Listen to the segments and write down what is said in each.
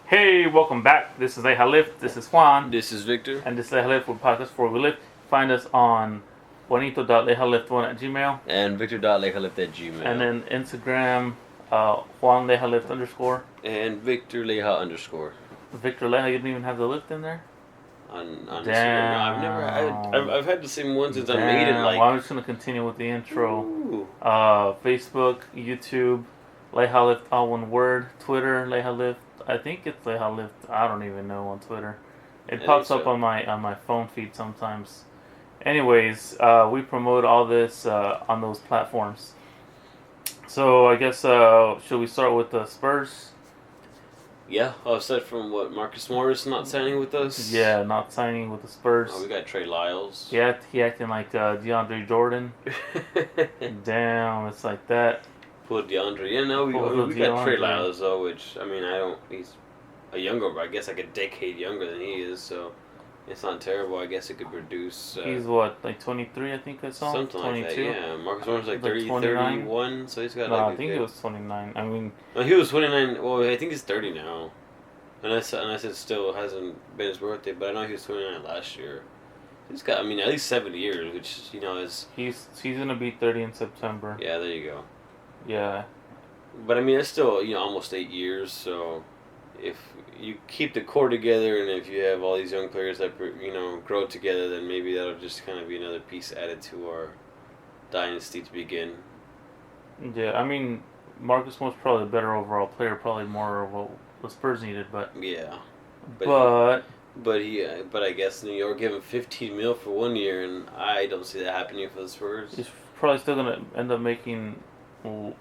Hey, welcome back. This is Leijalift. This is Juan. This is Victor. And this is Leijalift with podcast for we lift. Find us on juanito.leijalift1 And victor.leijalift@gmail. And then Instagram, Juan Leijalift _. And Victor Leija_. Victor Leija, you didn't even have the lift in there? On Damn. Instagram. I've had the same one since I made it. Well, I'm just going to continue with the intro. Ooh. Facebook, YouTube, Leijalift, all one word. Twitter, Leijalift. I think it's Leijalift. I don't even know on Twitter. It pops up on my phone feed sometimes. Anyways, we promote all this on those platforms. So I guess should we start with the Spurs? Yeah, aside from what, Marcus Morris not signing with us? Yeah, not signing with the Spurs. Oh, we got Trey Lyles. Yeah, he acting like DeAndre Jordan. Damn, it's like that. Poor DeAndre. Yeah, no, we got Trey Lyles though, which he's a younger, I guess like a decade younger than he is, so it's not terrible. I guess it could produce. He's what, like 23, I think I saw? Something 22? Like that, yeah. Marcus Morris like 30, 31, so he's got no, I think he was 29. I mean... No, he was 29, well, I think he's 30 now. Unless it still hasn't been his birthday, but I know he was 29 last year. He's got, at least 7 years, which, is... He's going to be 30 in September. Yeah, there you go. Yeah. But, it's still, almost 8 years, so... If you keep the core together and if you have all these young players that grow together, then maybe that'll just kind of be another piece added to our dynasty to begin. Yeah, Marcus Morris probably a better overall player, probably more of what the Spurs needed, but yeah, but I guess New York gave him $15 million for 1 year, and I don't see that happening for the Spurs. He's probably still gonna end up making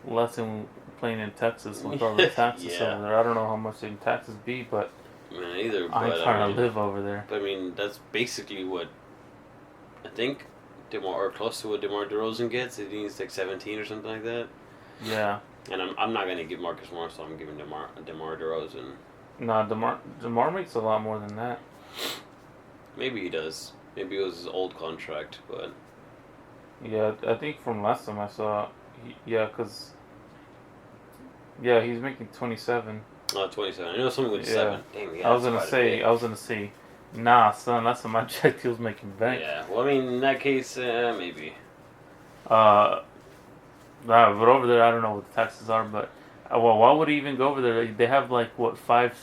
less than playing in Texas with all the taxes over there. I don't know how much the taxes be, but either. I'm trying to live over there. But that's basically what I think or close to what DeMar DeRozan gets. He needs like 17 or something like that. Yeah. And I'm not gonna give Marcus Morris, so I'm giving DeMar DeRozan. No, DeMar makes a lot more than that. Maybe he does. Maybe it was his old contract, but yeah, I think from last time I saw, because. Yeah, he's making 27. Oh, 27. I know something with 7. Damn, yeah, I was gonna say, nah, son. Last time I checked, he was making bank. Yeah, well, in that case, maybe. Nah, but over there, I don't know what the taxes are, but why would he even go over there? They have like what five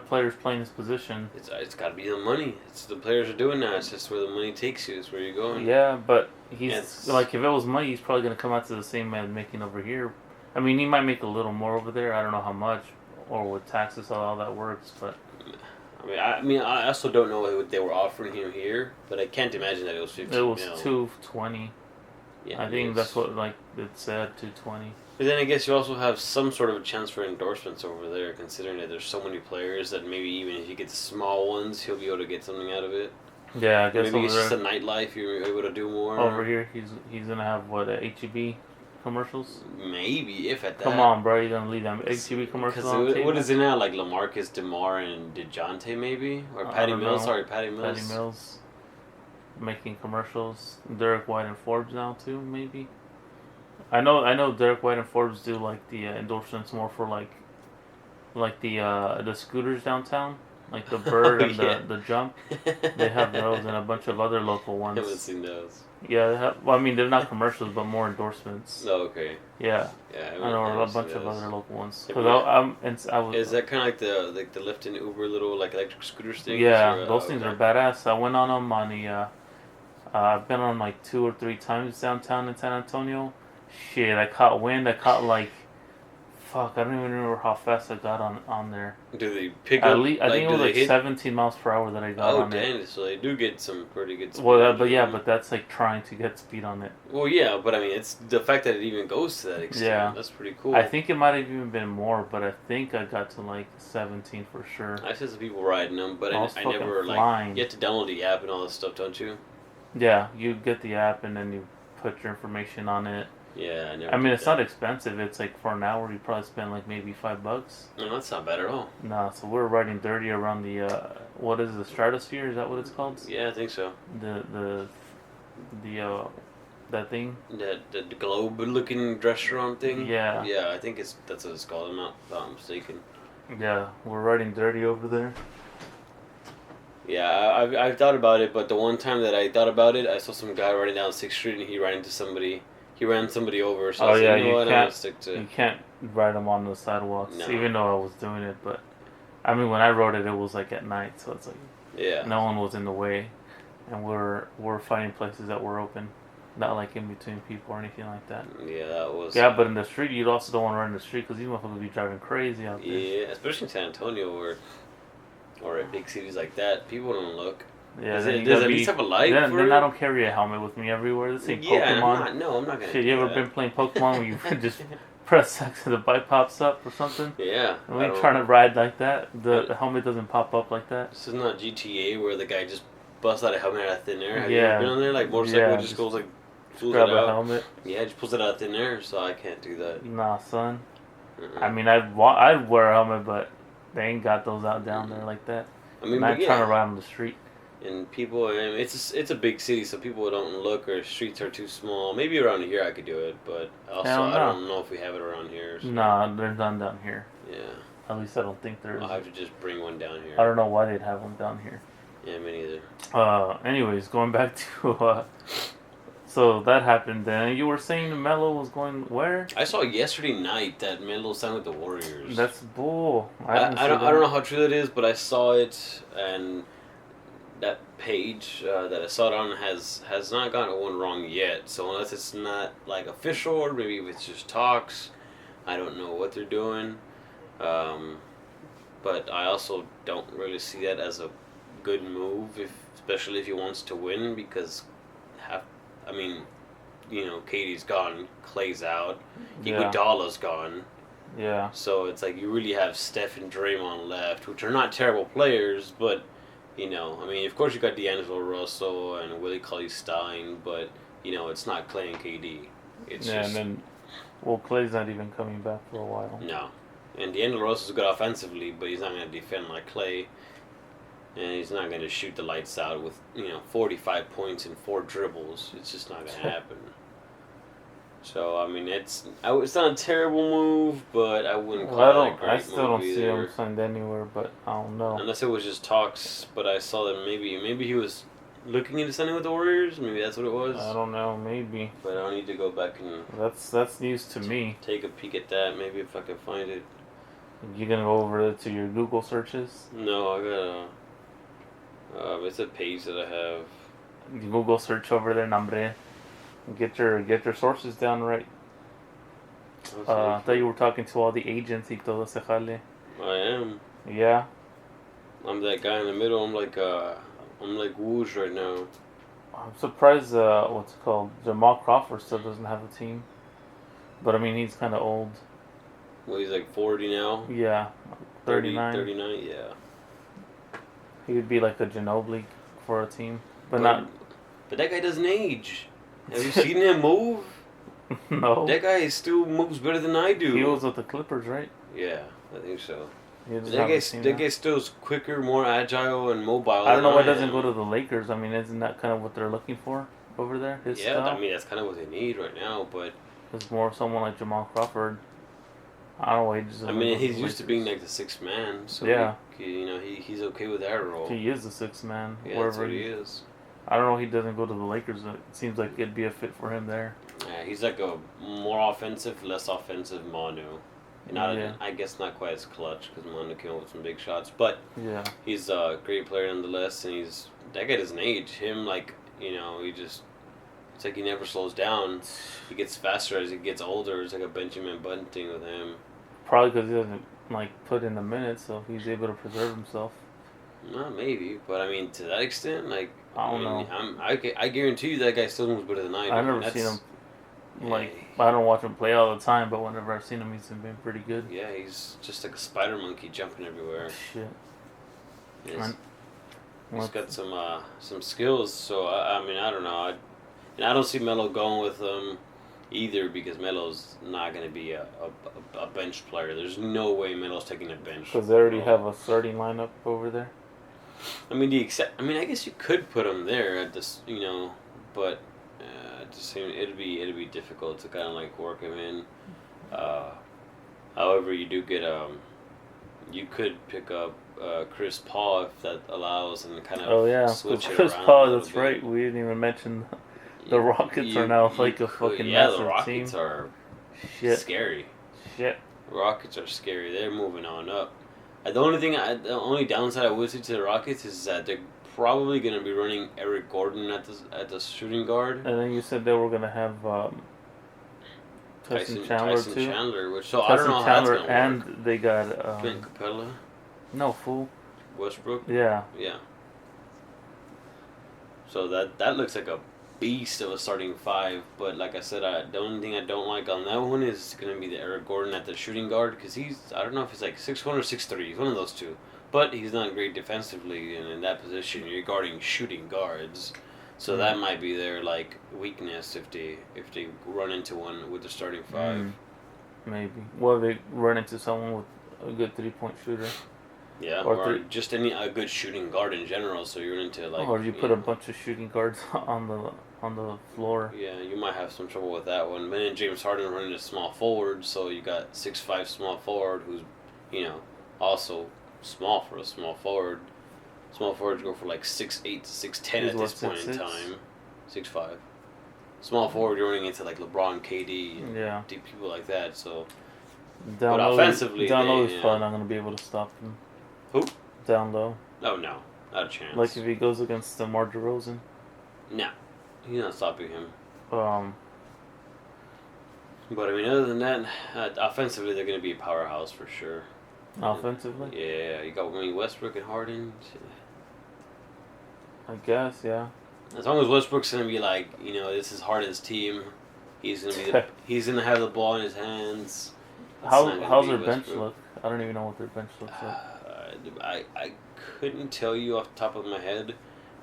players playing this position. It's got to be the money. It's the players are doing that. It's just where the money takes you. It's where you're going. Yeah, but he's like, if it was money, he's probably gonna come out to the same man making over here. He might make a little more over there. I don't know how much, or with taxes, how all that works. But I also don't know what they were offering him here, but I can't imagine that it was 15. It was $220. Yeah, I think that's what it said, $220. But then I guess you also have some sort of a chance for endorsements over there, considering that there's so many players that maybe even if you get the small ones, he'll be able to get something out of it. Yeah, I guess maybe it's just a nightlife. You're able to do more. Over here, he's gonna have what HEB commercials? Maybe, if at that. Come on, bro. You're going to leave them HEB commercials on the table? What is it now? Like LaMarcus, DeMar, and DeJounte, maybe? Or Patty Mills? Sorry, Patty Mills. Patty Mills making commercials. Derek White and Forbes now, too, maybe? I know Derek White and Forbes do, like, the endorsements more for, like the scooters downtown. Like the Bird and the Jump. They have those and a bunch of other local ones. I haven't seen those. Yeah, they have, well, they're not commercials, but more endorsements. Oh, okay. Yeah. Yeah, I know a bunch of other local ones. Is that kind of like the Lyft and Uber little like electric scooters things? Yeah, those things are badass. I went on them on the. I've been on like 2 or 3 times downtown in San Antonio. Shit, I caught wind. I caught like. Fuck, I don't even remember how fast I got on there. Do they pick up? I think it was like 17 miles per hour that I got on it. Oh, dang. So they do get some pretty good speed. Well, but that's like trying to get speed on it. Well, yeah, but it's the fact that it even goes to that extent. Yeah. That's pretty cool. I think it might have even been more, but I think I got to like 17 for sure. I see some people riding them, but I never flying. You have to download the app and all this stuff, don't you? Yeah, you get the app and then you put your information on it. Yeah, I never. It's not expensive. It's like for an hour, you probably spend like maybe $5. No, that's not bad at all. Nah, so we're riding dirty around the what is it, the stratosphere? Is that what it's called? Yeah, I think so. The that thing. The globe-looking restaurant thing. Yeah. Yeah, I think that's what it's called. I'm not mistaken. Yeah, we're riding dirty over there. Yeah, I've thought about it, but the one time that I thought about it, I saw some guy riding down 6th Street and he ran into somebody. He ran somebody over, so I was like, you know what, I'm gonna stick to. You can't ride them on the sidewalks, No. even though I was doing it. But I mean, when I rode it, it was like at night, so it's like no one was in the way, and we're finding places that were open, not like in between people or anything like that. Yeah, that was. Yeah, but in the street, you also don't want to run in the street because these motherfuckers be driving crazy out there. Yeah, especially in San Antonio or at big cities like that, people don't look. Yeah, does it at least have a light? Then I don't carry a helmet with me everywhere. This ain't Pokemon. I'm not gonna. Shit, you ever been playing Pokemon where you just press X and the bike pops up or something? Yeah. And we trying to ride like that. The helmet doesn't pop up like that. This is not GTA where the guy just busts out a helmet out of thin air. Have you Yeah. ever been on there? Like motorcycle just goes like pulls grab it out. a helmet. Yeah, just pulls it out of thin air. So I can't do that. Nah, son. I mean, I'd wear a helmet, but they ain't got those out down there like that. I mean, not trying to ride on the street. And people, it's a big city, so people don't look, or streets are too small. Maybe around here I could do it, but also I don't know if we have it around here. So. Nah, there's none down here. Yeah. At least I don't think there is. I'll have to just bring one down here. I don't know why they'd have one down here. Yeah, me neither. Anyways, going back to so that happened then. You were saying Melo was going where? I saw yesterday night that Melo signed with the Warriors. That's bull. I don't know how true that is, but I saw it, and that page that I saw it on has not gotten one wrong yet. So unless it's not like official, or maybe if it's just talks, I don't know what they're doing. But I also don't really see that as a good move, especially if he wants to win, because KD's gone, Clay's out, Iguodala's gone. Yeah. So it's like you really have Steph and Draymond left, which are not terrible players, but of course you got D'Angelo Russell and Willie Cauley-Stein, but it's not Clay and KD. It's just, and then Clay's not even coming back for a while. No, and D'Angelo Russell's good offensively, but he's not going to defend like Clay. And he's not going to shoot the lights out with 45 points and 4 dribbles. It's just not going to happen. So I mean, it's not a terrible move, but I wouldn't call it a great move. I still don't see him signed anywhere, but I don't know. Unless it was just talks, but I saw that maybe he was looking into signing with the Warriors. Maybe that's what it was. I don't know, maybe. But I'll need to go back and that's news to me. Take a peek at that. Maybe if I can find it. You gonna go over to your Google searches? No, I gotta. It's a page that I have. You Google search over there, nombre. Get your sources down right. I thought you were talking to all the agents y todo ese jale. I am. Yeah. I'm that guy in the middle. I'm like Woosh right now. I'm surprised. What's it called? Jamal Crawford still doesn't have a team. But I mean, he's kind of old. Well, he's like 40 now. Yeah. 39. 39. Yeah. He would be like a Ginobili for a team, but not. But that guy doesn't age. Have you seen him move? No. That guy still moves better than I do. He was with the Clippers, right? Yeah, I think so. That guy still is quicker, more agile, and mobile. I don't know why he doesn't go to the Lakers. I mean, isn't that kind of what they're looking for over there? His style? I mean that's kind of what they need right now. But it's more someone like Jamal Crawford. I don't know. I mean, he's used to being like the 6th man, so yeah. He's okay with that role. He is the 6th man. Yeah, that's what he is. I don't know. He doesn't go to the Lakers. It seems like it'd be a fit for him there. Yeah, he's like a more offensive, less offensive Manu. I guess not quite as clutch because Manu came up with some big shots, but yeah, he's a great player nonetheless. And that guy doesn't age. Him it's like he never slows down. He gets faster as he gets older. It's like a Benjamin Button thing with him. Probably because he doesn't put in the minutes, so he's able to preserve himself. Not maybe, but I mean to that extent, I don't know. I guarantee you that guy still moves better than I do. I've never seen him. I don't watch him play all the time, but whenever I've seen him, he's been pretty good. Yeah, he's just like a spider monkey jumping everywhere. Shit. He's got some skills, so I mean I don't know. I don't see Melo going with him either because Melo's not going to be a bench player. There's no way Melo's taking a bench. Because they already have a starting lineup over there. I mean I guess you could put him there at this, but it'd be difficult to kind of work him in. However, you do get You could pick up Chris Paul if that allows, and kind of switch it Chris around Paul, a little that's bit. right. We didn't even mention the Rockets are now like a fucking massive the Rockets team. are Shit. scary. Shit. Rockets are scary. They're moving on up. The only downside I would say to the Rockets is that they're probably going to be running Eric Gordon at the shooting guard. And then you said they were gonna have Tyson Chandler too. Chandler, which I don't know how that's gonna work. And they got Clint Capella. No, fool. Westbrook. Yeah. Yeah. So that looks like a beast of a starting five, but like I said, the only thing I don't like on that one is going to be the Eric Gordon at the shooting guard, because I don't know if he's like 6'1" or 6'3", he's one of those two, but he's not great defensively, and in that position you're guarding shooting guards, so that might be their like weakness if they run into one with the starting five. Maybe. Well, they run into someone with a good 3-point shooter. Yeah, or just a good shooting guard in general, so you're into like. Or you put a bunch of shooting guards on the floor. Yeah, you might have some trouble with that one. But then James Harden running a small forward, so you got 6'5" small forward who's, also small for a small forward. Small forwards go for like 6'8" to 6'10" at this point in time. 6'5". Small forward, you're running into like LeBron, KD, and deep people like that. So, but offensively, down low is probably not going to be able to stop him. Who? Down low. Oh no, not a chance. Like if he goes against DeMar DeRozan. No, he's not stopping him. But I mean, other than that, offensively they're going to be a powerhouse for sure. Offensively? Yeah, you got Westbrook and Harden. I guess, yeah. As long as Westbrook's going to be like, this is Harden's team, he's going to be he's going to have the ball in his hands. How's their bench look? I don't even know what their bench looks like. I couldn't tell you off the top of my head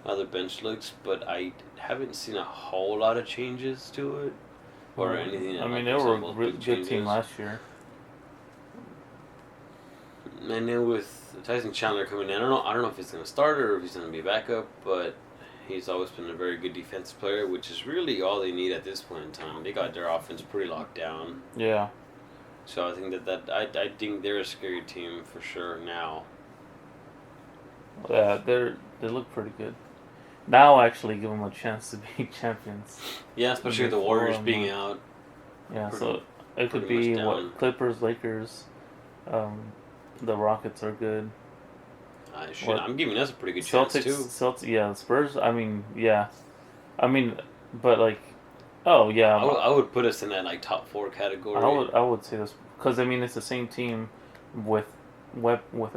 how the bench looks, but I haven't seen a whole lot of changes to it or anything. I mean, they were a good team last year. And then with Tyson Chandler coming in, I don't know if he's going to start or if he's going to be backup, but he's always been a very good defensive player, which is really all they need at this point in time. They got their offense pretty locked down. Yeah. So I think I think they're a scary team for sure now. Yeah, they look pretty good. Now actually give them a chance to be champions. Yeah, especially with the Warriors being out. Yeah, so it could be Clippers, Lakers. The Rockets are good. I'm giving us a pretty good chance too. Celtics, Spurs. I mean, yeah. But like, oh yeah. I would put us in that like top 4 category. I would say this because it's the same team with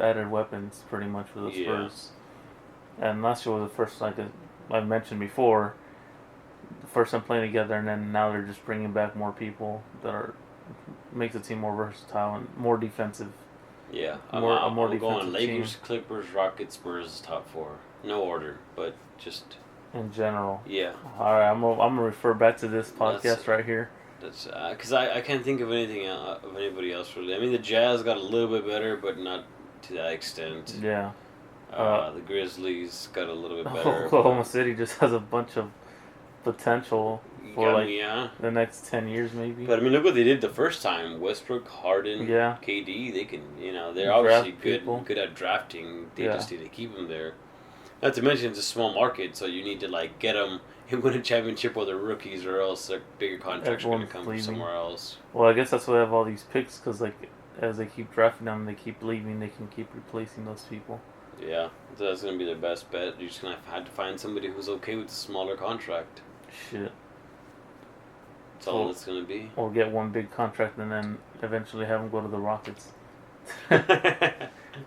added weapons pretty much for the Spurs. And last year was the first, like I mentioned before, the first time playing together, and then now they're just bringing back more people that makes the team more versatile and more defensive. Yeah, I'm going Lakers, Clippers, Rockets, Spurs, top 4. No order, but just in general. Yeah. All right, I'm gonna refer back to this podcast right here. That's because I can't think of anything of anybody else really. I mean, the Jazz got a little bit better, but not to that extent. Yeah. The Grizzlies got a little bit better. Oklahoma City just has a bunch of potential for the next 10 years maybe. But I mean, look what they did the first time. Westbrook, Harden, KD. They can, they're obviously good at drafting. They just need to keep them there. Not to mention it's a small market, so you need to get them and win a championship while they're rookies, or else their bigger contracts are going to come from somewhere else. Well, I guess that's why they have all these picks, because as they keep drafting them, they keep leaving, they can keep replacing those people. Yeah, so that's going to be their best bet. You're just going to have to find somebody who's okay with a smaller contract. Shit. That's all it's going to be. Or get one big contract and then eventually have them go to the Rockets.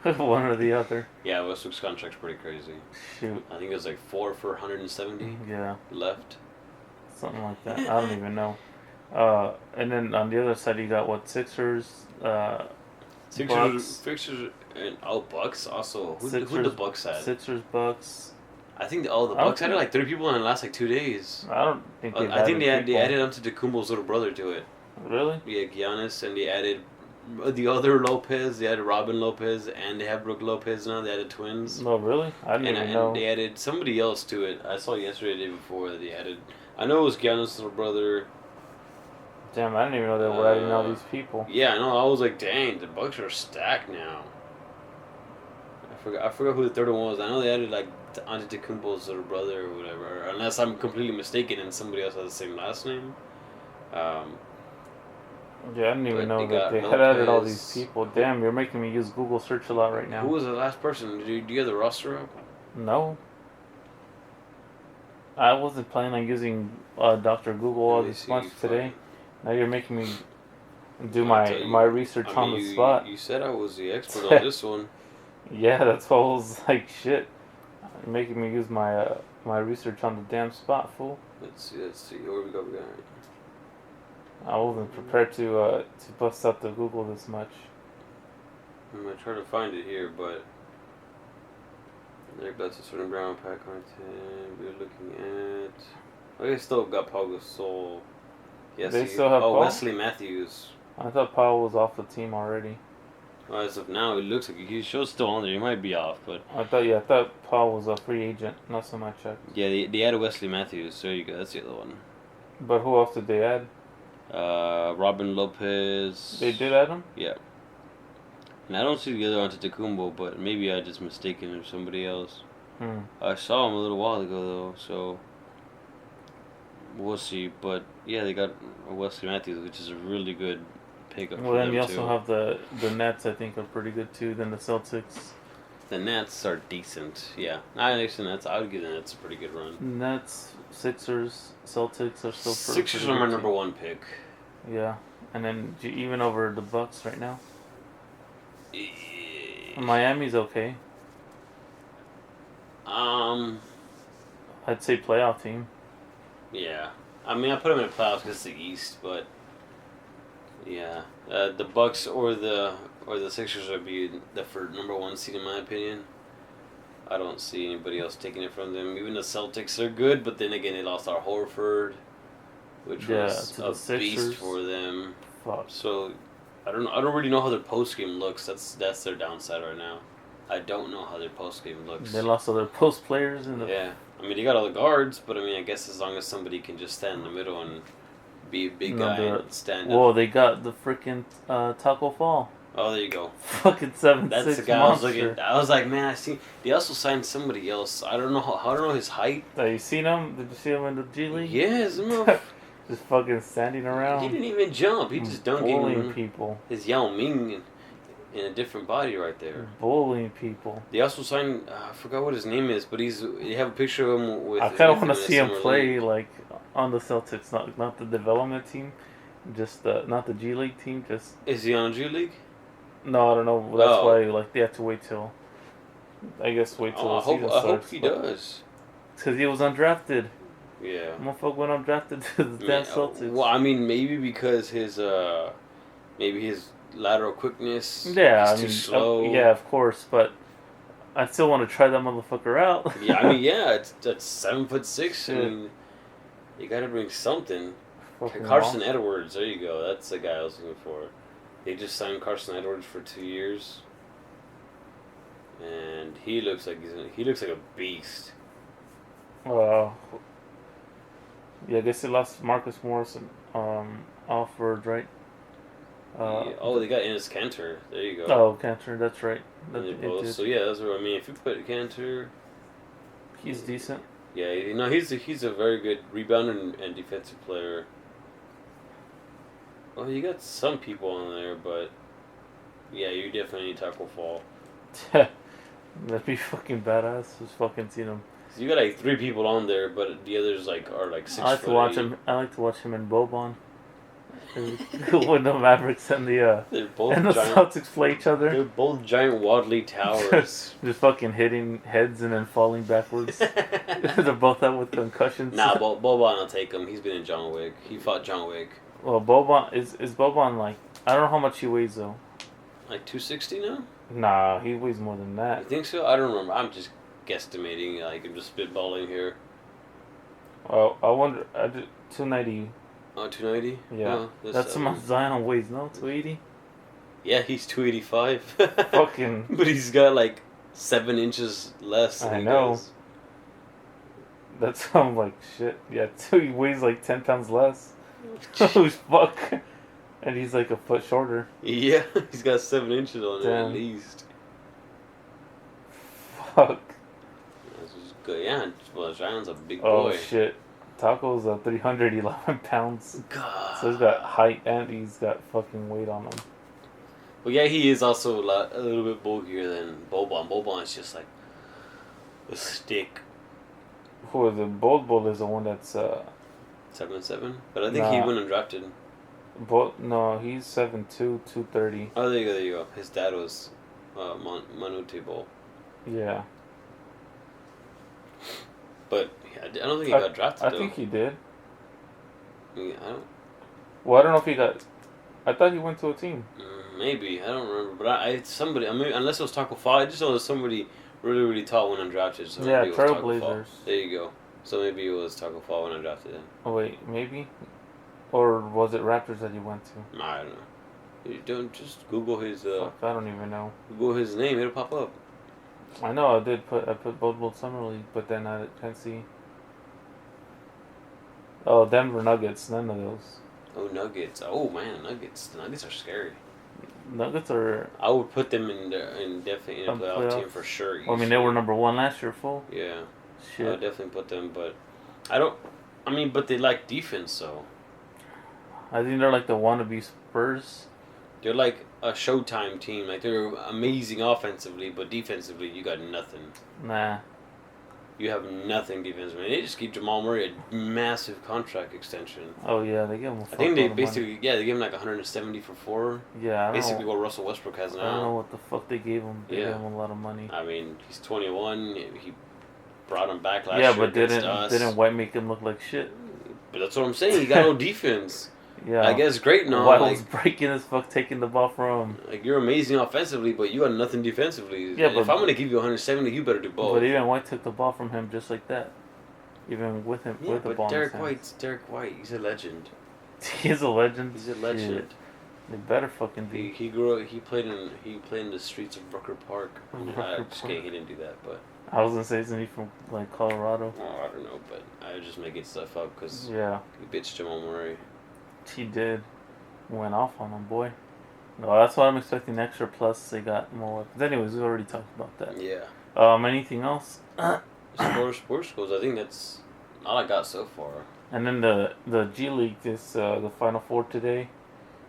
One or the other. Yeah, Westbrook's contract's pretty crazy. Shoot. I think it was 4 for 170 left. Something like that. I don't even know. And then on the other side, you got Sixers, Bucks. Sixers, and Bucks also. Who the Bucks had? Sixers, Bucks. I think the Bucks added 3 people in the last 2 days. I don't think they added Antetokounmpo's little brother to it. Really? Yeah, Giannis, and they added the other Lopez. They added Robin Lopez, and they have Brooke Lopez now. They added twins. No, really? I didn't even know. And they added somebody else to it. I saw yesterday, the day before, that they added. I know it was Giannis' little brother. Damn, I didn't even know they were adding all these people. Yeah, I know. I was like, dang, the Bucks are stacked now. I forgot who the third one was. I know they added like Antetokounmpo's little brother or whatever. Unless I'm completely mistaken and somebody else has the same last name. Yeah, I didn't even know they that they got had added all Lopez. these people. Damn, you're making me use Google search a lot right now. Who was the last person? Do you have the roster up? No. I wasn't planning on using Dr. Google all this much today. Now you're making me do my research on the spot. You said I was the expert on this one. Yeah, that's why I was like, shit. You're making me use my my research on the damn spot, fool. Let's see. Where we got? I wasn't prepared to bust out the Google this much. I'm gonna try to find it here, but there that's a certain brown pack content we're looking at. Oh, they still got Paul Gasol. Yes, they still have Paul? Wesley Matthews. I thought Paul was off the team already. Well, as of now, it looks like he show's still on there. He might be off, but I thought Paul was a free agent. Not so much. Yeah, they added Wesley Matthews. There you go. That's the other one. But who else did they add? Robin Lopez. They did add him? Yeah. And I don't see the other Antetokounmpo, but maybe I just mistaken him for somebody else. I saw him a little while ago though, so we'll see. But yeah, they got Wesley Matthews, which is a really good pickup. Well, then you also have the Nets. I think are pretty good too. Then the Celtics. The Nets are decent. Yeah, I think the Nets. I would give the Nets a pretty good run. Nets, Sixers, Celtics are still. Sixers are my number one pick. Yeah, and then even over the Bucks right now. Miami's okay. I'd say playoff team. Yeah, I mean I put them in the playoffs because it's the East, but yeah, the Bucks or the Sixers would be the number one seed in my opinion. I don't see anybody else taking it from them. Even the Celtics are good, but then again they lost our Horford, which was a beast for them. Fuck. So I don't really know how their post game looks. That's their downside right now. I don't know how their post game looks. They lost all their post players in the. Yeah, I mean they got all the guards, but I mean I guess as long as somebody can just stand in the middle and be a big guy and stand up. Whoa, they got the freaking Taco Fall. Oh, there you go. Fucking 7'6" That's the guy monster. I was looking. I was like, man, I see. They also signed somebody else. I don't know his height. Have you seen him? Did you see him in the G League? Yes, just fucking standing around. He didn't even jump. He just bullying people. His Yao Ming in a different body right there. Bullying people. They also signed. I forgot what his name is, but they have a picture of him with. I kind of want to see him play like on the Celtics, not the development team, just not the G League team. Just is he on G League? No, I don't know. That's why they have to wait till. I guess wait till the season starts. I hope he does. Because he was undrafted. Yeah. Motherfucker went undrafted to the damn Celtics. Well, I mean, maybe because his lateral quickness. Yeah, is too slow. Yeah, of course, but I still want to try that motherfucker out. Yeah, I mean, that's 7'6". I mean, you got to bring something. Carson Edwards, there you go. That's the guy I was looking for. They just signed Carson Edwards for 2 years, and he looks like a beast. Yeah, I guess they lost Marcus Morris Alford, right? They got Enes Kanter. There you go. Oh, Kanter, that's right. So yeah, that's what I mean. If you put Kanter, he's decent. Yeah, he's a very good rebounder and defensive player. Well, you got some people on there, but yeah, you definitely need Taco Fall. That'd be fucking badass. Just fucking see them. So you got like 3 people on there, but the others are like 6 I like to watch him. I like to watch him and Boban. When the Mavericks and the Celtics play each other. They're both giant waddly towers. Just fucking hitting heads and then falling backwards. They're both out with concussions. Nah, Boban will take him. He's been in John Wick. He fought John Wick. Well, Boban is Boban like, I don't know how much he weighs though. Like 260 now? Nah, he weighs more than that. You think so? I don't remember. I'm just guesstimating. Like I'm just spitballing here. Well, I wonder. 290. Oh, 290? Yeah. That's how much Zion weighs, no? 280? Yeah, he's 285. Fucking. But he's got like 7 inches less than I he know. does. That's I'm like shit. Yeah, he weighs like 10 pounds less. Oh fuck! And he's like a foot shorter. Yeah, he's got 7 inches on it Damn. at least. fuck? This is good. Yeah, well, Zion's a big Oh boy. shit. Taco's 311 pounds. God. So he's got height and he's got fucking weight on him. Well, yeah, he is also a little bit bulkier than Boban. Boban is just like a stick. Who is it? Bull is the one that's 7'7", but I think he went undrafted. No, he's 7'2", 230. Oh, there you go. His dad was Manute Bol. Yeah. But I don't think he got drafted. I think he did. I don't. Well, I don't know if he got. I thought he went to a team. Maybe, I don't remember, but somebody. I mean, unless it was Taco Fall, I just know that somebody really tall when undrafted. So yeah, maybe it was Trailblazers. There you go. So maybe it was Taco Fall when undrafted. Then. Oh wait, maybe, or was it Raptors that he went to? I don't know. You don't just Google his. Fuck, I don't even know. Google his name, it'll pop up. I know I put Bold Summer League, but then I can't see. Oh, Denver Nuggets, none of those. Oh, Nuggets. Oh man, Nuggets. The Nuggets are scary. Nuggets are. I would put them definitely in a playoff team for sure. Well, I mean, they were number 1 last year, full. Yeah. Shit. I would definitely put them, but I don't. I mean, but they like defense, so. I think they're like the wannabe Spurs. They're like a Showtime team. Like they're amazing offensively, but defensively, you got nothing. Nah. You have nothing defensively. They just give Jamal Murray a massive contract extension. Oh yeah, they give him. I think they basically they give him like 170 for 4. Yeah, basically what Russell Westbrook has now. I don't know what the fuck they gave him. They gave him a lot of money. I mean, he's 21. He brought him back last year. Yeah, but didn't White make him look like shit? But that's what I'm saying. He got no defense. Yeah, I guess great now. White was breaking as fuck, taking the ball from him. Like you're amazing offensively, but you got nothing defensively. Yeah, but if I'm gonna give you 170, you better do both. But even White took the ball from him just like that, even with him with the ball. Derek White, he's a legend. He's a legend. He's a legend. Shit. They better fucking be. He grew up. He played in the streets of Rucker Park. I just kidding. He didn't do that, but. I was gonna say, isn't he from like Colorado? Oh, I don't know, but I was just making stuff up because. Yeah. He bitched Jamal Murray. He did. Went off on him, boy. No, that's what I'm expecting extra. Plus, they got more weapons. Anyways, we already talked about that. Yeah. Anything else? Sports goals. I think that's all I got so far. And then the G League is the Final Four today.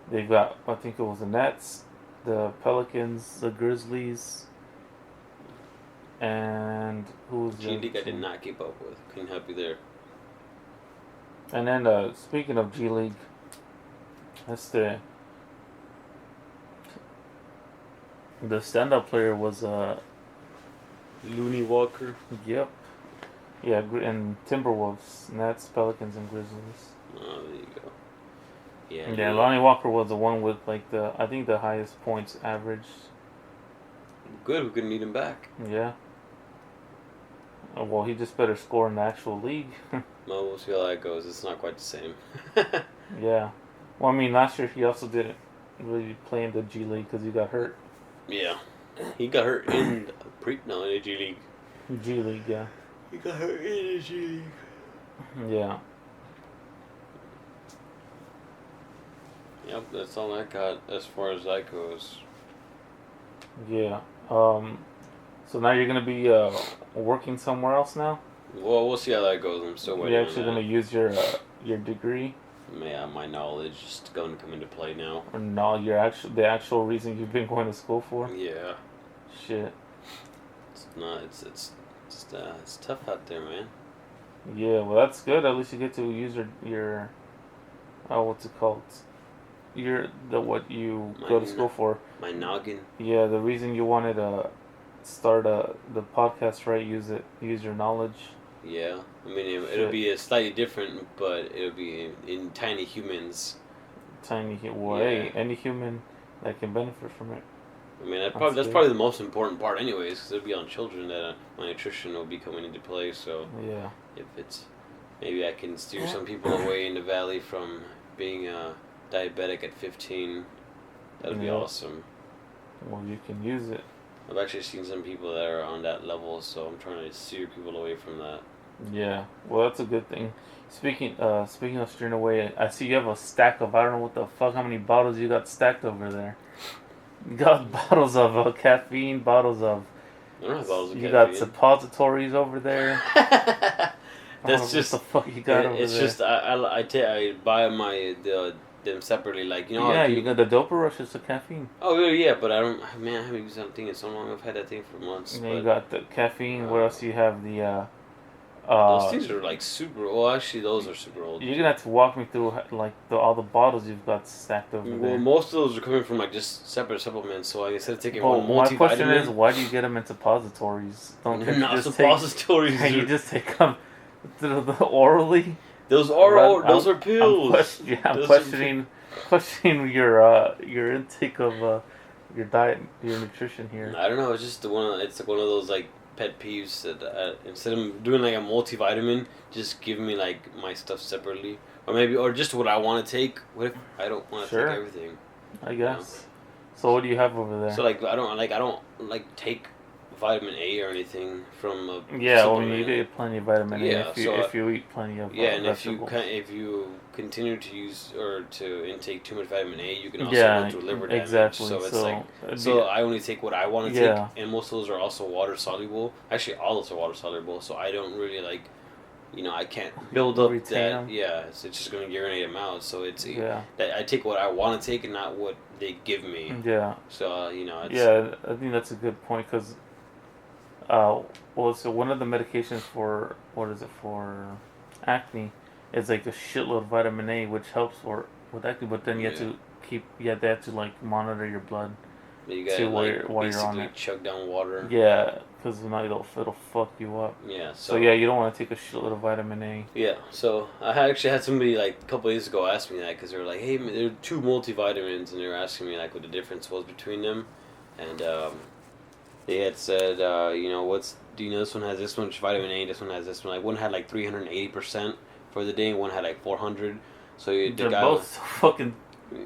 They've got, I think it was the Nets, the Pelicans, the Grizzlies, and who's the G League? I did not keep up with. Couldn't help you there. And then speaking of G League. That's the stand-up player was Looney Walker. Yep. Yeah, and Timberwolves, Nets, Pelicans, and Grizzlies. Oh, there you go. Yeah, Lonnie Walker was the one with like I think the highest points average. Good, we could need him back. Yeah. Well, he just better score in the actual league. Well, we'll see how that goes. It's not quite the same. Yeah. Well, I mean, last year he also didn't really play in the G League because he got hurt. Yeah. He got hurt in the G League. G League, yeah. He got hurt in the G League. Yeah. Yep, that's all I got as far as that goes. Yeah. So now you're gonna be working somewhere else now? Well, we'll see how that goes. I'm still waiting. You're actually gonna use your degree? Yeah, my knowledge is going to come into play now. Or no, the actual reason you've been going to school for? Yeah. Shit. It's not. It's tough out there, man. Yeah, well that's good. At least you get to use your what's it called? What you go to school for. My noggin. Yeah, the reason you wanted to start the podcast, right? Use your knowledge. Yeah, I mean it'll be a slightly different, but it'll be in tiny humans. Hey, any human that can benefit from it. I mean that's probably the most important part, anyways, because it'll be on children that my nutrition will be coming into play. So yeah, if it's maybe I can steer some people away in the valley from being diabetic at 15, that'd be awesome. Well, you can use it. I've actually seen some people that are on that level, so I'm trying to steer people away from that. Yeah, well, that's a good thing. Speaking of steering away, I see you have a stack of, I don't know what the fuck, how many bottles you got stacked over there. You got bottles of caffeine, bottles of I don't have bottles of You caffeine. got suppositories over there. That's just what the fuck you got over it's there. just I buy them separately, like, you know. Yeah, you got the Dopa Rush. It's the caffeine. Oh yeah, but I don't. Man, I haven't used that thing in so long. I've had that thing for months. And then But you got the caffeine. What else do you have? those things are like super. Well, actually, those are super old. You're gonna have to walk me through like all the bottles you've got stacked over there. Well, most of those are coming from like just separate supplements. So like, instead of taking Well, one my question is, multivitamin, why do you get them in suppositories? Don't you not just suppositories. Can you just take them orally? Those are those are pills. I'm questioning your intake of your diet, your nutrition here. I don't know. It's just it's like one of those like pet peeves that instead of doing like a multivitamin, just give me like my stuff separately, or just what I want to take. What if I don't want to take everything? I guess. So what do you have over there? So like I don't take vitamin A or anything from a you get plenty of vitamin A if you eat plenty of and vegetables. if you continue to use or to intake too much vitamin A, you can also go through liver damage. Exactly. So it's I only take what I want to take, and most of those are also water soluble. Actually, all those are water soluble, so I don't really I can't build up that. Them. Yeah, it's just going to urinate them out. So I take what I want to take and not what they give me. Yeah. So I think that's a good point because. So one of the medications for acne is like a shitload of vitamin A, which helps with acne. But then you have to like monitor your blood. You gotta while you're on it. Chug down water. Yeah, because now it'll fuck you up. Yeah. So you don't want to take a shitload of vitamin A. Yeah. So I actually had somebody like a couple days ago ask me that because they were like, "Hey, there are 2 multivitamins," and they were asking me like what the difference was between them, and they had said, this one has this much vitamin A, this one has this one. Like one had like 380% for the day, and one had like 400. So they're both fucking.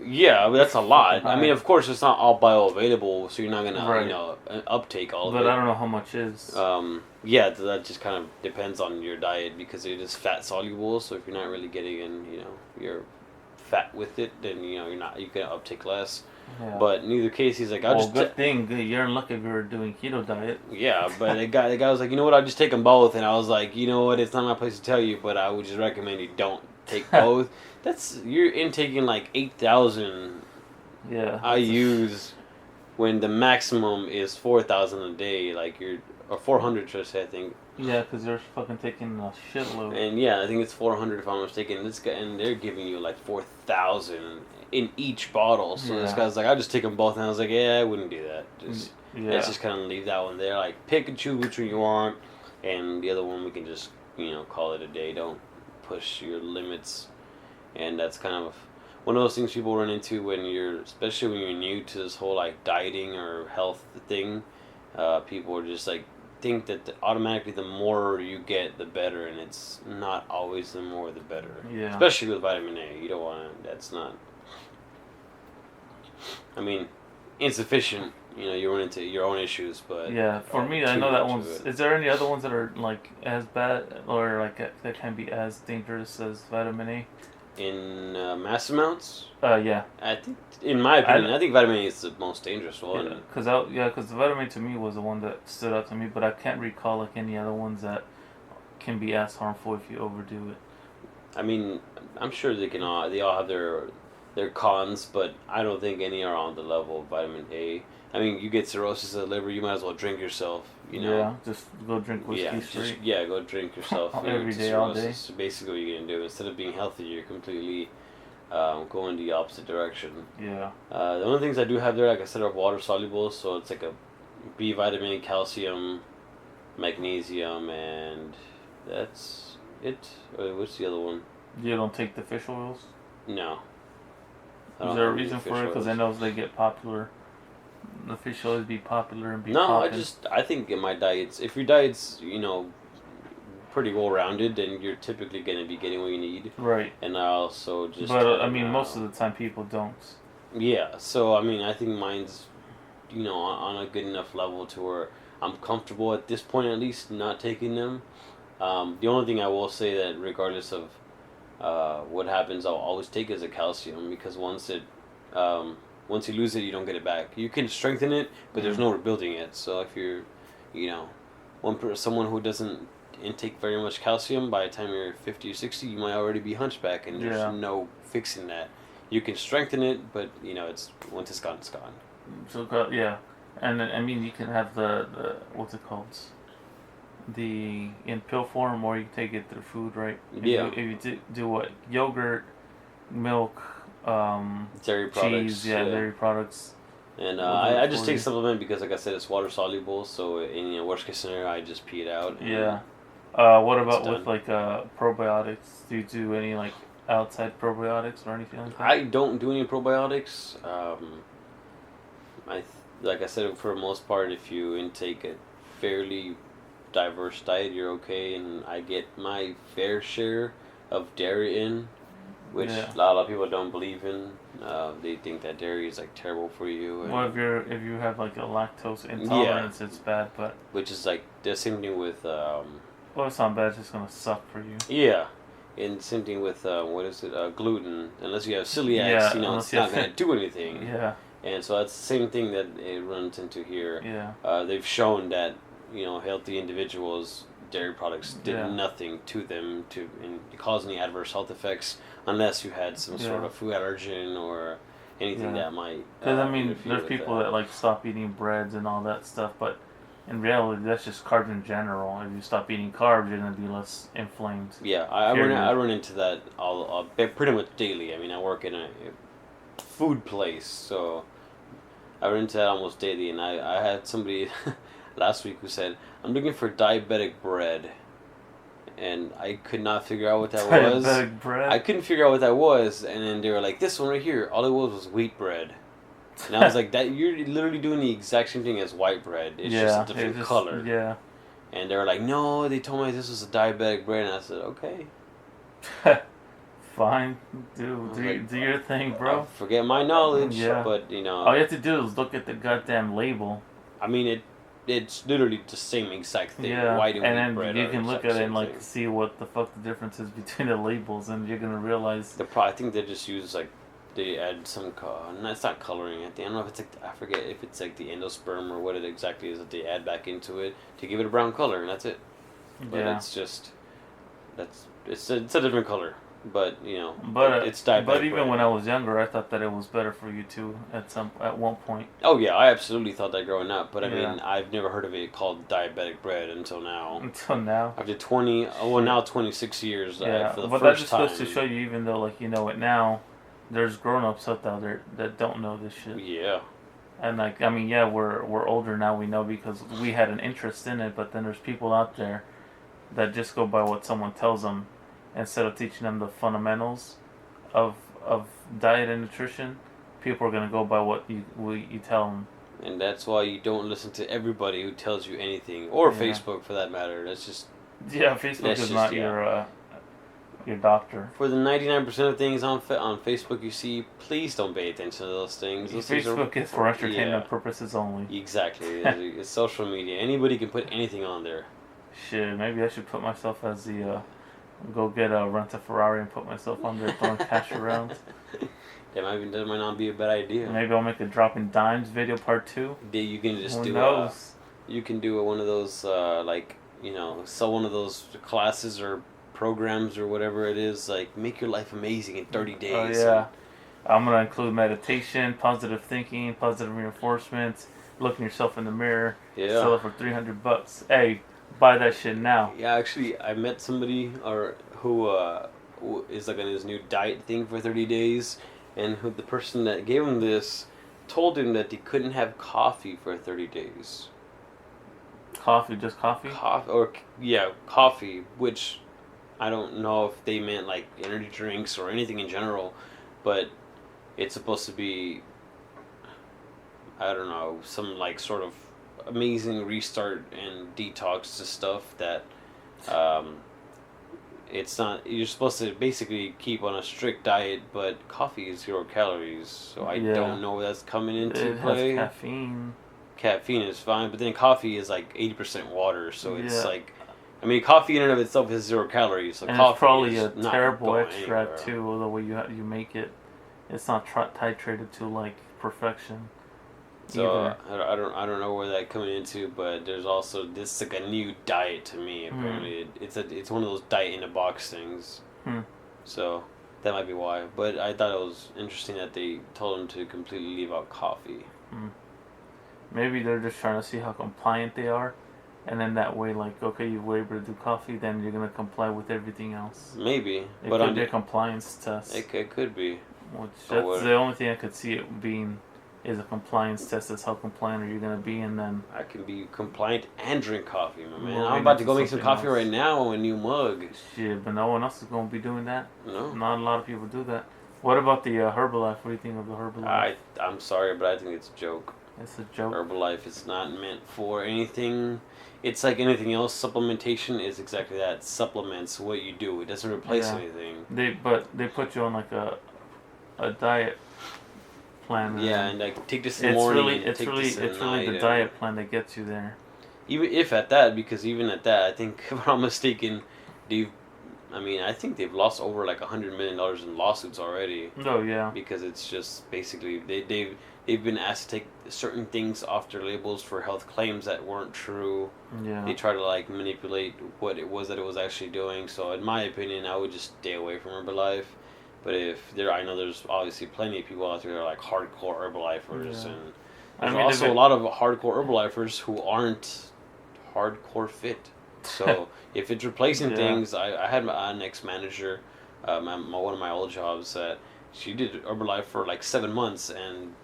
Yeah, but that's a lot. I mean, of course, it's not all bioavailable, so you're not gonna uptake all of it. But I don't know how much is. That just kind of depends on your diet because it is fat soluble. So if you're not really getting in, your fat with it, then you're gonna uptake less. Yeah. But in either case, he's like, good thing you're unlucky if you're doing keto diet. Yeah, but the guy was like, you know what? I'll just take them both, and I was like, you know what? It's not my place to tell you, but I would just recommend you don't take both. You're intaking like 8,000 IUs when the maximum is 4,000 a day. Or 400, should I say? I think. Yeah, because they're fucking taking a shitload. And I think it's 400 if I'm not mistaken. This guy, and they're giving you like 4,000 in each bottle. So this guy's like, I'll just take them both, and I was like, yeah, I wouldn't do that. Let's just kind of leave that one there. Like, pick and choose which one you want, and the other one we can just call it a day. Don't push your limits. And that's kind of one of those things people run into especially when you're new to this whole like dieting or health thing. People are just like think that automatically the more you get, the better, and it's not always the more the better. Yeah. Especially with vitamin A, you don't want to. That's not. I mean, insufficient. You run into your own issues, but for me, I know that one's. Is there any other ones that are like as bad or like that can be as dangerous as vitamin A? In mass amounts? Yeah. I think, in my opinion, I think vitamin A is the most dangerous one. Because the vitamin A to me was the one that stood out to me, but I can't recall like any other ones that can be as harmful if you overdo it. I mean, I'm sure they all have their cons, but I don't think any are on the level of vitamin A. I mean, you get cirrhosis of the liver, you might as well drink yourself, Yeah, just go drink whiskey straight. Go drink yourself. Every day, all day. So basically what you're going to do. Instead of being healthy, you're completely going the opposite direction. Yeah. The only things I do have there, like I said, are water soluble, so it's like a B vitamin, calcium, magnesium, and that's it. What's the other one? You don't take the fish oils? No. Is there a reason for it? Because I know they get popular. The fish oils be popular and be popping. I think in my diets, if your diet's, pretty well rounded, then you're typically going to be getting what you need. Right. And I also just... But, most of the time people don't. Yeah, so, I think mine's, on a good enough level to where I'm comfortable at this point at least not taking them. The only thing I will say that regardless of what happens, I'll always take is a calcium, because once you lose it, you don't get it back. You can strengthen it, but there's no rebuilding it. So if you're someone who doesn't intake very much calcium, by the time you're 50 or 60, you might already be hunchback, and there's no fixing that. You can strengthen it, but it's once it's gone, it's gone. So yeah, and I mean you can have the what's it called? In pill form, or you can take it through food, right? If you do what, yogurt, milk, dairy products, dairy products. And I just take supplement because, like I said, it's water soluble. So in worst case scenario, I just pee it out. Yeah. What about with like probiotics? Do you do any like outside probiotics or anything like that? I don't do any probiotics. Like I said, for the most part, if you intake a fairly diverse diet, you're okay. And I get my fair share of dairy in, which a lot of people don't believe in. They think that dairy is like terrible for you. Well, if you have like a lactose intolerance, it's bad. But which is like the same thing with. Well, it's not bad. It's just gonna suck for you. Yeah, and same thing with gluten. Unless you have celiac, it's not gonna do anything. Yeah. And so that's the same thing that it runs into here. Yeah. They've shown that healthy individuals, dairy products did nothing to them and cause any adverse health effects, unless you had some sort of food allergen or anything that might. Because I mean, there's people that like stop eating breads and all that stuff, but in reality, that's just carbs in general. If you stop eating carbs, you're gonna be less inflamed. Yeah, I run into that all pretty much daily. I mean, I work in a food place, so I run into that almost daily. And I had somebody last week who said, "I'm looking for diabetic bread," and I could not figure out what that was. Diabetic bread? I couldn't figure out what that was, and then they were like, "This one right here, all it was wheat bread." And I was like, "That you're literally doing the exact same thing as white bread. It's just a different color." Yeah. And they were like, "No, they told me this was a diabetic bread," and I said, "Okay." Fine, do your thing, bro. Forget my knowledge, but all you have to do is look at the goddamn label. I mean, it's literally the same exact thing. White and then bread you can look at it and like see what the fuck the difference is between the labels, and you're gonna realize. I think they just use like they add some. No, it's not coloring. I don't know if it's like I forget if it's like the endosperm or what it exactly is that they add back into it to give it a brown color, and that's it. But it's just it's a different color. But it's diabetic. But even when I was younger, I thought that it was better for you too. At one point. Oh yeah, I absolutely thought that growing up. But I mean, I've never heard of it called diabetic bread until now. Until now. After 26 years. Yeah, for the but first that just goes to show you, even though like you know it now, there's grown-ups out there that don't know this shit. Yeah. And like I mean, we're older now. We know because we had an interest in it. But then there's people out there that just go by what someone tells them. Instead of teaching them the fundamentals of diet and nutrition, people are going to go by what you tell them. And that's why you don't listen to everybody who tells you anything, or Facebook for that matter. That's just Facebook is not your doctor. For the 99% of things on Facebook you see, please don't pay attention to those things. Facebook is for entertainment purposes only. Exactly. It's social media. Anybody can put anything on there. Shit, maybe I should put myself as the. Go rent a Ferrari and put myself on there throwing cash around. That might not be a bad idea. Maybe I'll make a dropping dimes video part 2. Yeah, you can just Who knows? You can do one of those sell one of those classes or programs or whatever it is, like make your life amazing in 30 days. Oh yeah. I'm gonna include meditation, positive thinking, positive reinforcement, looking yourself in the mirror. Yeah. Sell it for $300. Hey. Buy that shit now. Yeah, actually, I met somebody who is like on his new diet thing for 30 days, and the person that gave him this told him that he couldn't have coffee for 30 days. Coffee, just coffee? Coffee, which I don't know if they meant like energy drinks or anything in general, but it's supposed to be, I don't know, some like sort of amazing restart and detox to stuff that it's not. You're supposed to basically keep on a strict diet, but coffee is 0 calories, so I don't know where that's coming into play. It has caffeine. Caffeine is fine, but then coffee is like 80% water, so it's like, I mean, coffee in and of itself is 0 calories, so and coffee it's probably is a terrible extract anywhere. too. The way you make it, it's not titrated to like perfection. So I don't know where that coming into, but there's also this like a new diet to me. Apparently, it's one of those diet in a box things. So that might be why. But I thought it was interesting that they told him to completely leave out coffee. Maybe they're just trying to see how compliant they are, and then that way, like, okay, you were able to do coffee, then you're gonna comply with everything else. Maybe, but on their compliance test. It could be. Which that's the only thing I could see it being. Is a compliance test. That's how compliant are you gonna be, and then I can be compliant and drink coffee, my man. I'm about to go make some coffee right now, a new mug. Shit, but no one else is gonna be doing that. No, not a lot of people do that. What about the Herbalife? What do you think of the Herbalife? I'm sorry, but I think it's a joke. It's a joke. Herbalife is not meant for anything. It's like anything else. Supplementation is exactly that. It supplements what you do. It doesn't replace anything. They put you on like a diet plan. Yeah, and like take this in the morning. It's really the diet plan that gets you there. Even at that, I think if I'm not mistaken, I think they've lost over like $100 million in lawsuits already. Oh yeah. Because it's just basically they've been asked to take certain things off their labels for health claims that weren't true. Yeah. They try to like manipulate what it was that it was actually doing. So in my opinion, I would just stay away from Herbalife. But I know there's obviously plenty of people out there that are like hardcore Herbalifers, and there's also a lot of hardcore Herbalifers who aren't hardcore fit. So if it's replacing things, I had an ex-manager, one of my old jobs, that she did Herbalife for like 7 months, and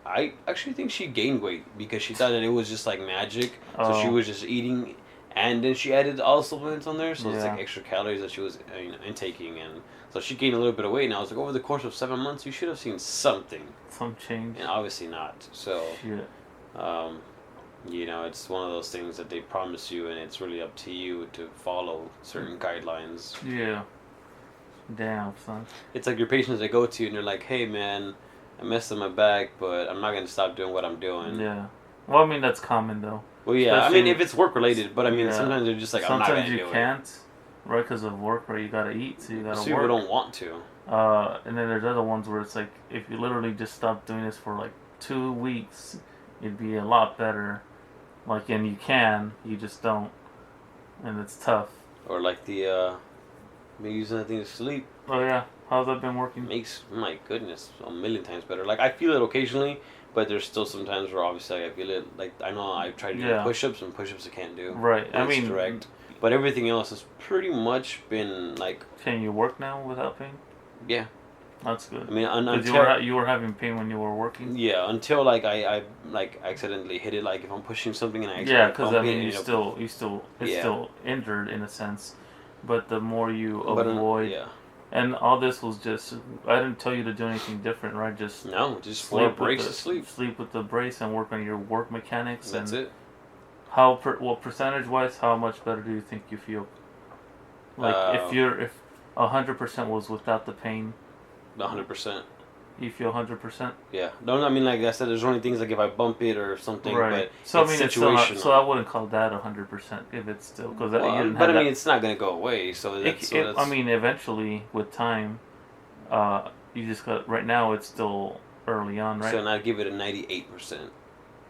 I actually think she gained weight because she thought that it was just like magic. So she was just eating, and then she added all supplements on there, so it's like extra calories that she was intaking, and so she gained a little bit of weight. And I was like, over the course of 7 months, you should have seen something. Some change. And obviously not. So, it's one of those things that they promise you, and it's really up to you to follow certain guidelines. Yeah. Damn, son. It's like your patients that go to you, and they're like, hey, man, I messed up my back, but I'm not going to stop doing what I'm doing. Yeah. Well, I mean, that's common, though. Well, yeah. Especially if it's work-related, but sometimes they're just like, I'm not going to do it. Sometimes you can't. Right, because of work, right? You gotta eat, so you gotta work. Some people don't want to. And then there's other ones where it's like, if you literally just stop doing this for like 2 weeks, it'd be a lot better. Like, and you just don't, and it's tough. Or like the, me using that thing to sleep. Oh yeah, how's that been working? Makes, my goodness, a million times better. Like I feel it occasionally, but there's still some times where obviously I feel it. Like I know I've tried to do push-ups, and push-ups I can't do. Right, I mean, direct. But everything else has pretty much been like. Can you work now without pain? Yeah. That's good. I mean, until you were having pain when you were working. Yeah, until like I like accidentally hit it. Like if I'm pushing something and I accidentally because I mean it's still injured in a sense, but the more you avoid. And all this was just, I didn't tell you to do anything different, right? Just sleep brace to sleep. Sleep with the brace and work on your work mechanics. That's it. Percentage-wise, how much better do you think you feel? Like if 100% was without the pain. 100%. You feel 100%? Yeah. No, I mean, like I said, there's only things like if I bump it or something, right. But so I mean, it's still not, so I wouldn't call that 100% if it's still because it's not gonna go away. So that's, I mean, eventually with time, you just got right now. It's still early on, right? So I'd give it a 98%.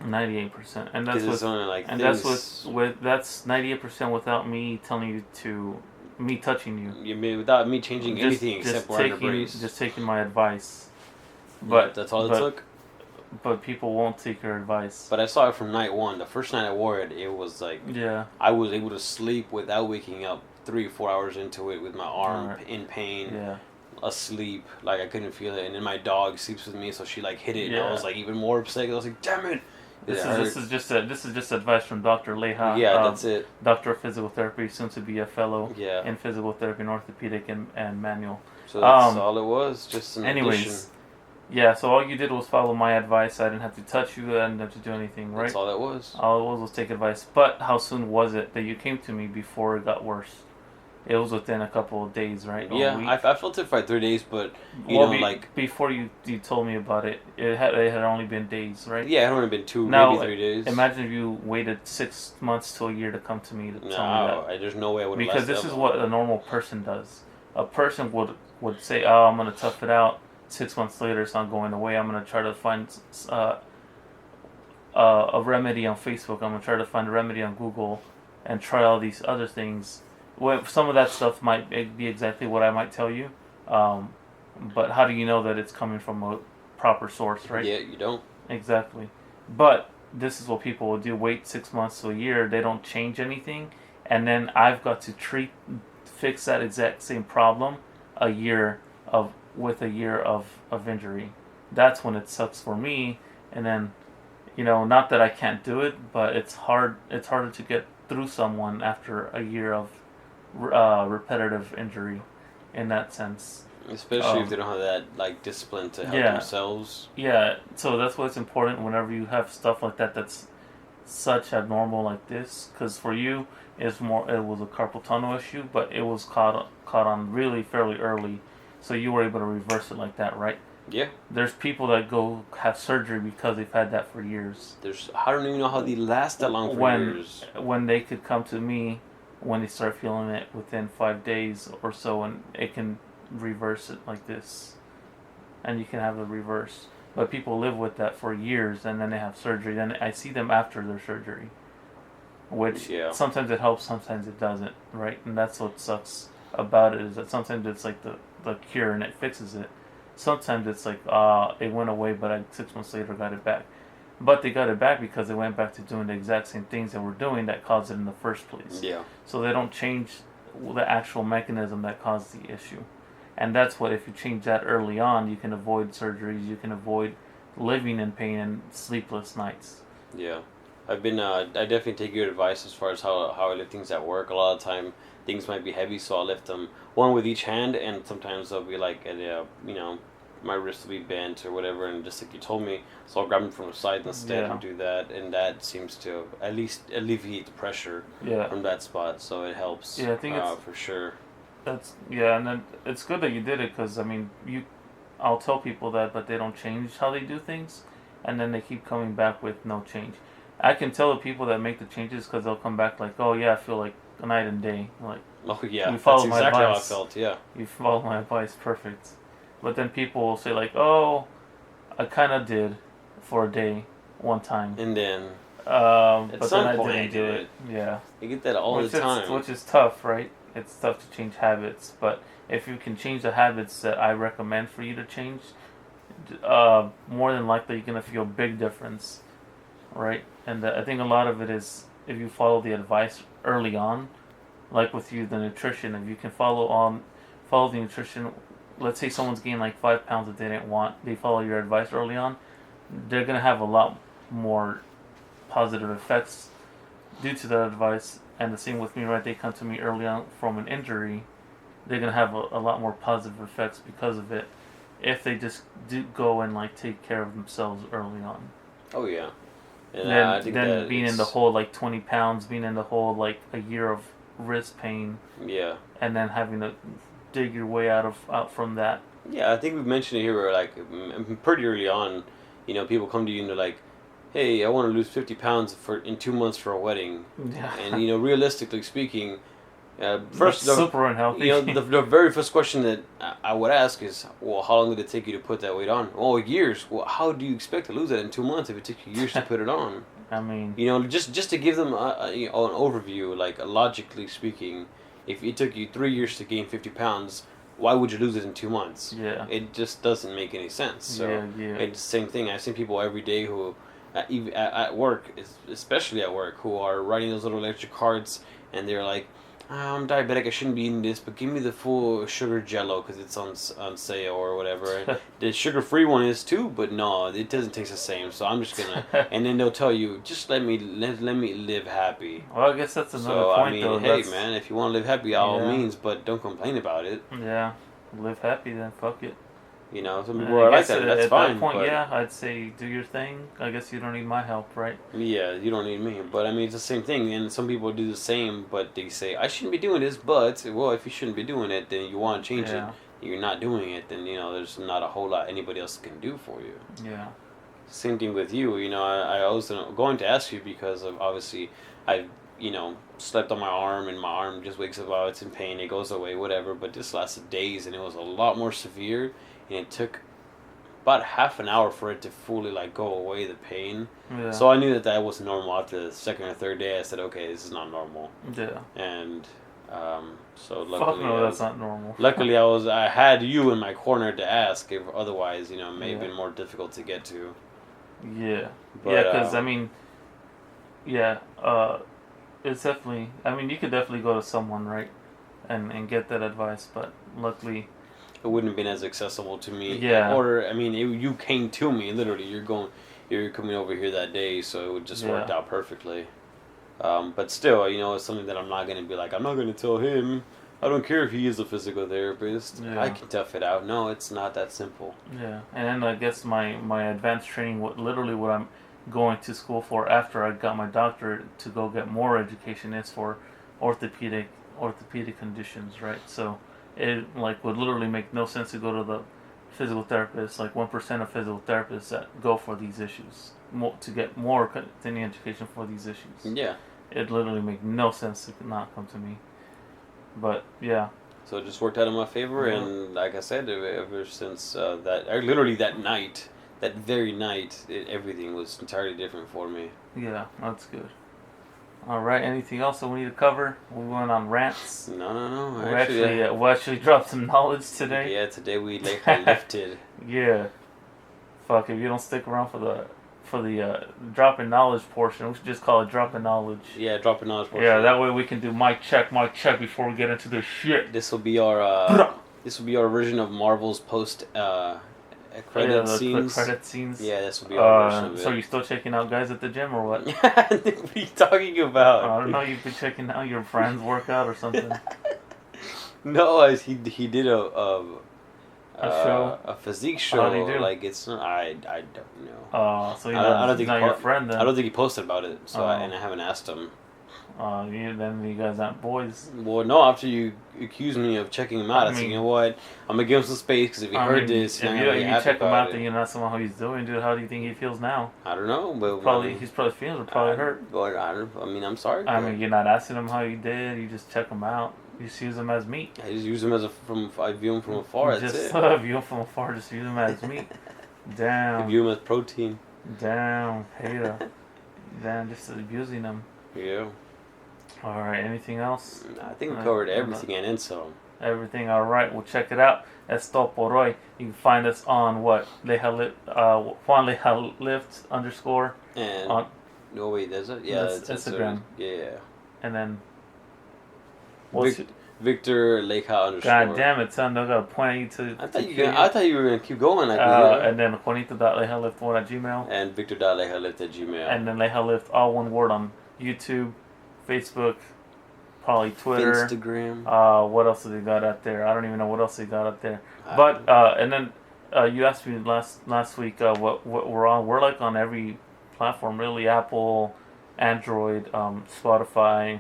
98%, and that's with, only like and that's with that's 98% without me telling you to. Me touching you. You mean without me changing anything except wearing a brace. Just taking my advice. But that's all it took. But people won't take your advice. But I saw it from night one. The first night I wore it, it was like I was able to sleep without waking up 3 or 4 hours into it with my arm in pain. Asleep, like I couldn't feel it, and then my dog sleeps with me, so she like hit it, and I was like even more upset. I was like, "Damn it!" This is just advice from Dr. Leija. Yeah, that's it. Doctor of Physical Therapy, soon to be a fellow in physical therapy and orthopedic and manual. So that's all it was, just an anyways. addition. Yeah, so all you did was follow my advice. I didn't have to touch you. I didn't have to do anything, right? That's all that was. All it was take advice. But how soon was it that you came to me before it got worse? It was within a couple of days, right? Yeah, I felt it for like 3 days, but like before you told me about it, it had only been days, right? Yeah, it had only been 2, maybe 3 days. Imagine if you waited 6 months to a year to come to me to tell me that. There's no way I would. Because this is what a normal person does. A person would say, "Oh, I'm gonna tough it out." 6 months later, it's not going away. I'm gonna try to find a remedy on Facebook. I'm gonna try to find a remedy on Google, and try all these other things. Well, some of that stuff might be exactly what I might tell you, but how do you know that it's coming from a proper source, right? Yeah, you don't. Exactly. But this is what people will do. Wait 6 months to a year. They don't change anything, and then I've got to fix that exact same problem a year with a year of injury. That's when it sucks for me. And then, not that I can't do it, but it's hard. It's harder to get through someone after a year of repetitive injury, in that sense. Especially if they don't have that like discipline to help themselves. Yeah, so that's why it's important whenever you have stuff like that that's such abnormal like this. Because for you, it was a carpal tunnel issue, but it was caught on really fairly early, so you were able to reverse it like that, right? Yeah. There's people that go have surgery because they've had that for years. I don't even know how they last that long for years. When they could come to me when they start feeling it within 5 days or so, and it can reverse it like this, and you can have a reverse. But people live with that for years, and then they have surgery. Then I see them after their surgery, which sometimes it helps, sometimes it doesn't, right? And that's what sucks about it, is that sometimes it's like the cure and it fixes it. Sometimes it's like it went away, but I 6 months later got it back. But they got it back because they went back to doing the exact same things that we're doing that caused it in the first place. Yeah. So they don't change the actual mechanism that caused the issue. And that's what, if you change that early on, you can avoid surgeries, you can avoid living in pain and sleepless nights. Yeah. I definitely take your advice as far as how I lift things at work. A lot of the time, things might be heavy, so I'll lift them one with each hand, and sometimes they'll be like, my wrist will be bent or whatever, and just like you told me, so I'll grab them from the side instead and do that, and that seems to at least alleviate the pressure from that spot, so it helps. Yeah, I think it's for sure. And then it's good that you did it, because I'll tell people that, but they don't change how they do things, and then they keep coming back with no change. I can tell the people that make the changes, because they'll come back like, oh yeah, I feel like a night and day. Like, oh yeah, you follow that's exactly my how I advice. felt. Yeah, you followed my advice, perfect. But then people will say like, oh, I kind of did for a day one time, and then but some then I point didn't do it. Yeah, you get that all the time, which is tough, right? It's tough to change habits, but if you can change the habits that I recommend for you to change, more than likely you're gonna feel a big difference, right? And I think a lot of it is if you follow the advice early on, like with you, the nutrition. If you can follow the nutrition. Let's say someone's gained like 5 pounds that they didn't want. They follow your advice early on. They're gonna have a lot more positive effects due to that advice. And the same with me, right? They come to me early on from an injury. They're gonna have a lot more positive effects because of it, if they just do go and like take care of themselves early on. Oh yeah. And then being in the hole like 20 pounds, being in the hole like a year of wrist pain. Yeah. And then having to dig your way out from that. Yeah, I think we mentioned it here where like pretty early on, people come to you and they're like, hey, I want to lose 50 pounds in 2 months for a wedding. Yeah. And realistically speaking, first super unhealthy. The very first question that I would ask is, well, how long did it take you to put that weight on? Oh, years. Well, how do you expect to lose that in 2 months if it took you years to put it on? I mean, just to give them an overview, like logically speaking, if it took you 3 years to gain 50 pounds, why would you lose it in 2 months? Yeah. It just doesn't make any sense. So it's the same thing. I've seen people every day who, at work, especially at work, who are writing those little electric cards, and they're like, I'm diabetic, I shouldn't be eating this, but give me the full sugar Jello because it's on sale or whatever. The sugar-free one is too, but no, it doesn't taste the same. So I'm just gonna, and then they'll tell you, just let me live happy. Well, I guess that's another point, though. Hey man, if you want to live happy, by all means, but don't complain about it. Yeah, live happy then. Fuck it. Some people are like that. That's fine. At that point, I'd say do your thing. I guess you don't need my help, right? Yeah, you don't need me. But I mean, it's the same thing. And some people do the same, but they say, I shouldn't be doing this. But, well, if you shouldn't be doing it, then you want to change it. You're not doing it, then, there's not a whole lot anybody else can do for you. Yeah. Same thing with you. I was going to ask you because of, obviously, I slept on my arm and my arm just wakes up, it's in pain, it goes away, whatever. But this lasted days and it was a lot more severe. And it took about half an hour for it to fully like go away, the pain. Yeah. So I knew that wasn't normal. After the second or third day, I said, okay, this is not normal. Yeah. And so luckily, Fuck no, that's not normal. Luckily, I had you in my corner to ask. If otherwise, it may have been more difficult to get to. Yeah. But, yeah, because I mean, yeah, it's definitely. I mean, you could definitely go to someone, right, and get that advice. But luckily, it wouldn't have been as accessible to me. Yeah. Or I mean, you came to me literally. You're coming over here that day, so it would just worked out perfectly. But still, it's something that I'm not going to be like, I'm not going to tell him. I don't care if he is a physical therapist. Yeah. I can tough it out. No, it's not that simple. Yeah, and then I guess my advanced training, what I'm going to school for after I got my doctorate to go get more education is for orthopedic conditions, right? So it would literally make no sense to go to the physical therapist. 1% of physical therapists that go for these issues to get more continuing education for these issues. Yeah, it literally make no sense to not come to me. But yeah. So it just worked out in my favor, and like I said, ever since that very night, everything was entirely different for me. Yeah, that's good. All right, anything else that we need to cover? We went on rants. No. We actually dropped some knowledge today. Yeah, today we lifted. Yeah. Fuck, if you don't stick around for the drop in knowledge portion, we should just call it drop in knowledge. Yeah, drop in knowledge portion. Yeah, that way we can do mic check before we get into the shit. This will be our version of Marvel's post credit scenes. The credit scenes. Yeah, this will be our version of it. So you still checking out guys at the gym or what? What are you talking about? I don't know. You've been checking out your friends' workout or something. No, he did a show, a physique show. How did he do? It's not. I don't know. So I don't think not your friend then. I don't think he posted about it. So and I haven't asked him. Then you guys aren't boys. Well, no. After you accused me of checking him out, I said, you know what? I'm gonna give him some space because if he heard this, if you check him out, then you know somehow how he's doing, dude. How do you think he feels now? I don't know, but his feelings are probably hurt. Well, I mean, I'm sorry. I mean, you're not asking him how he did. You just check him out. You just use him as meat. I just use him I view him from afar. That's it. View him from afar. Just use him as meat. Damn. I view him as protein. Damn, hater. Damn, just abusing him. Yeah. All right. Anything else? I think we covered everything and then some. Everything. All right. We'll check it out. Esto por hoy. You can find us on what? Leija Juan Leijalift _ And on. No wait, there's it. Yeah, that's Instagram. Yeah. And then. Victor.leijalift _. God damn it, son! I gotta point at you to. I thought you were gonna keep going. And then Juanito.leijalift1 @gmail. And victor.leijalift @gmail. And then Leijalift, all one word, on YouTube, Facebook, probably Twitter, Instagram. What else do they got out there? I don't even know what else they got out there. But and then you asked me last week what we're on. We're on every platform really: Apple, Android, Spotify.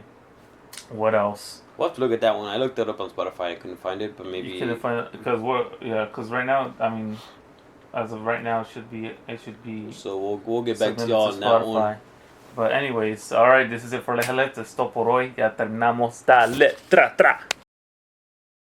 What else? We'll have to look at that one. I looked it up on Spotify. I couldn't find it, but maybe you couldn't find it because right now, I mean, as of right now, it should be. So we'll get back to y'all on that one. But anyways, all right, this is it for Leija Lift. Esto por hoy. Ya terminamos. Dale, tra.